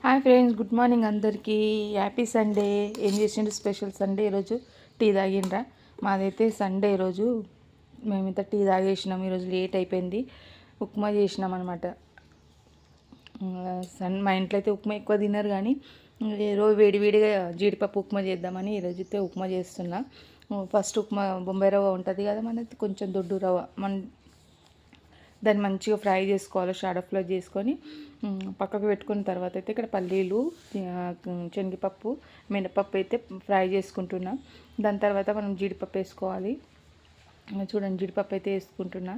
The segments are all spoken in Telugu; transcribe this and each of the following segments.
హాయ్ ఫ్రెండ్స్, గుడ్ మార్నింగ్ అందరికీ. Happy Sunday. ఏం చేసిండ్రు స్పెషల్ సండే ఈరోజు? టీ తాగిండ్రా? మాదైతే సండే ఈరోజు మేమైతే టీ తాగేసినాం. ఈరోజు లేట్ అయిపోయింది. ఉప్మా చేసినాం అనమాట. మా ఇంట్లో అయితే ఉప్మా ఎక్కువ తినరు, కానీ రోజు వేడివేడిగా జీడిపప్పు ఉప్మా చేద్దామని ఈరోజు అయితే ఉప్మా చేస్తున్నా. ఫస్ట్ ఉప్మా బొంబాయి రవ్వ ఉంటుంది కదా, మనది కొంచెం దొడ్డు రవ్వ దాన్ని మంచిగా ఫ్రై చేసుకోవాలి. షాడో ఫ్రై చేసుకొని పక్కకు పెట్టుకున్న తర్వాత అయితే ఇక్కడ పల్లీలు, శనగపప్పు, మినపప్పు అయితే ఫ్రై చేసుకుంటున్నా. దాని తర్వాత మనం జీడిపప్పు వేసుకోవాలి. చూడండి, జీడిపప్పు అయితే వేసుకుంటున్నా.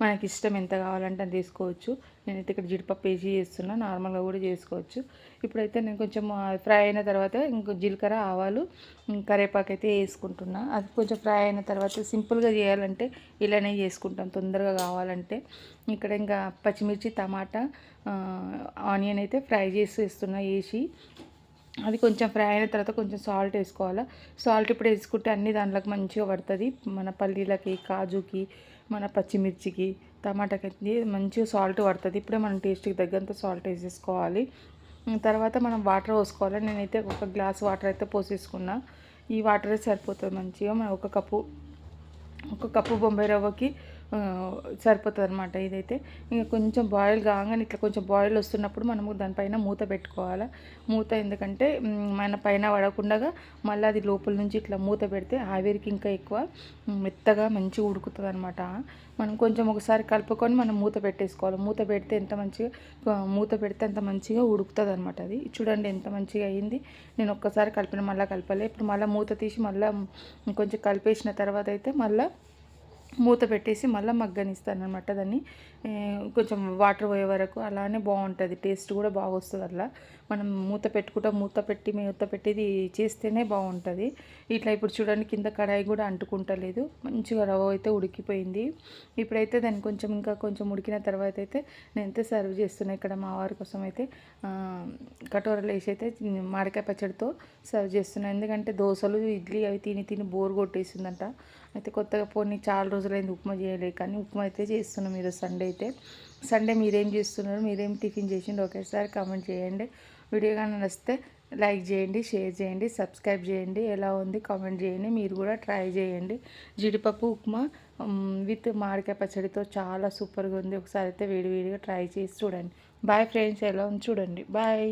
మనకి ఇష్టం ఎంత కావాలంటే అది వేసుకోవచ్చు. నేనైతే ఇక్కడ జీడిపప్పు వేసి చేస్తున్నా, నార్మల్గా కూడా చేసుకోవచ్చు. ఇప్పుడైతే నేను కొంచెం ఫ్రై అయిన తర్వాత ఇంకో జీలకర్ర, ఆవాలు, కరివేపాకు అయితే వేసుకుంటున్నా. అది కొంచెం ఫ్రై అయిన తర్వాత సింపుల్గా చేయాలంటే ఇలానే చేసుకుంటాం, తొందరగా కావాలంటే. ఇక్కడ ఇంకా పచ్చిమిర్చి, టమాటా, ఆనియన్ అయితే ఫ్రై చేసి వేస్తున్నా. వేసి అది కొంచెం ఫ్రై అయిన తర్వాత కొంచెం సాల్ట్ వేసుకోవాలి. సాల్ట్ ఇప్పుడు వేసుకుంటే అన్ని దాంట్లోకి మంచిగా పడుతుంది. మన పల్లీలకి, కాజుకి, మన పచ్చిమిర్చికి, టమాటాకి మంచిగా సాల్ట్ పడుతుంది. ఇప్పుడే మనం టేస్ట్కి తగ్గంత సాల్ట్ వేసేసుకోవాలి. తర్వాత మనం వాటర్ పోసుకోవాలి. నేనైతే ఒక గ్లాస్ వాటర్ అయితే పోసేసుకున్నా. ఈ వాటరే సరిపోతుంది మంచిగా. మనం ఒక కప్పు బొంబాయి రవ్వకి సరిపోతుంది అనమాట. ఇదైతే ఇంకా కొంచెం బాయిల్ కాగానే ఇట్లా కొంచెం బాయిల్ వస్తున్నప్పుడు మనము దానిపైన మూత పెట్టుకోవాలి. మూత ఎందుకంటే మన పైన పడకుండా మళ్ళీ అది లోపల నుంచి ఇట్లా మూత పెడితే ఆవిరికి ఇంకా ఎక్కువ మెత్తగా మంచిగా ఉడుకుతుంది అనమాట. మనం కొంచెం ఒకసారి కలుపుకొని మనం మూత పెట్టేసుకోవాలి. మూత పెడితే అంత మంచిగా ఉడుకుతుంది అనమాట. అది చూడండి ఎంత మంచిగా అయింది. నేను ఒక్కసారి కలిపిన, మళ్ళీ కలపలే. ఇప్పుడు మళ్ళీ మూత తీసి మళ్ళీ కొంచెం కలిపేసిన తర్వాత అయితే మళ్ళీ మూత పెట్టేసి మళ్ళీ మగ్గనిస్తాను అనమాట. దాన్ని కొంచెం వాటర్ పోయే వరకు అలానే బాగుంటుంది. టేస్ట్ కూడా బాగా వస్తుంది. అట్లా మనం మూత పెట్టి చేస్తేనే బాగుంటుంది. ఇట్లా ఇప్పుడు చూడండి, కింద కడాయి కూడా అంటుకుంటలేదు. మంచిగా రవ్వ అయితే ఉడికిపోయింది. ఇప్పుడైతే దాన్ని ఇంకా కొంచెం ఉడికిన తర్వాత అయితే నేనైతే సర్వ్ చేస్తున్నాను. ఇక్కడ మా వారి కోసం అయితే కటోరలు వేసి అయితే మామిడికాయ పచ్చడితో సర్వ్ చేస్తున్నాను. ఎందుకంటే దోశలు, ఇడ్లీ అవి తిని బోర్ కొట్టేసిందంట. అయితే కొత్తగా పోనీ చాలా రోజులైంది ఉప్మా చేయలేదు, కానీ ఉప్మా అయితే చేస్తున్నాం ఈరోజు సండే అయితే. సండే మీరేం చేస్తున్నారు? మీరేం టిఫిన్ చేసిండు? ఒకేసారి కామెంట్ చేయండి. వీడియో కానీ నచ్చితే లైక్ చేయండి, షేర్ చేయండి, సబ్స్క్రైబ్ చేయండి. ఎలా ఉంది కామెంట్ చేయండి. మీరు కూడా ట్రై చేయండి. జీడిపప్పు ఉప్మా విత్ మామిడికాయ పచ్చడితో చాలా సూపర్గా ఉంది. ఒకసారి అయితే వేడివేడిగా ట్రై చేసి చూడండి. బాయ్ ఫ్రెండ్స్, ఎలా ఉంది చూడండి. బాయ్.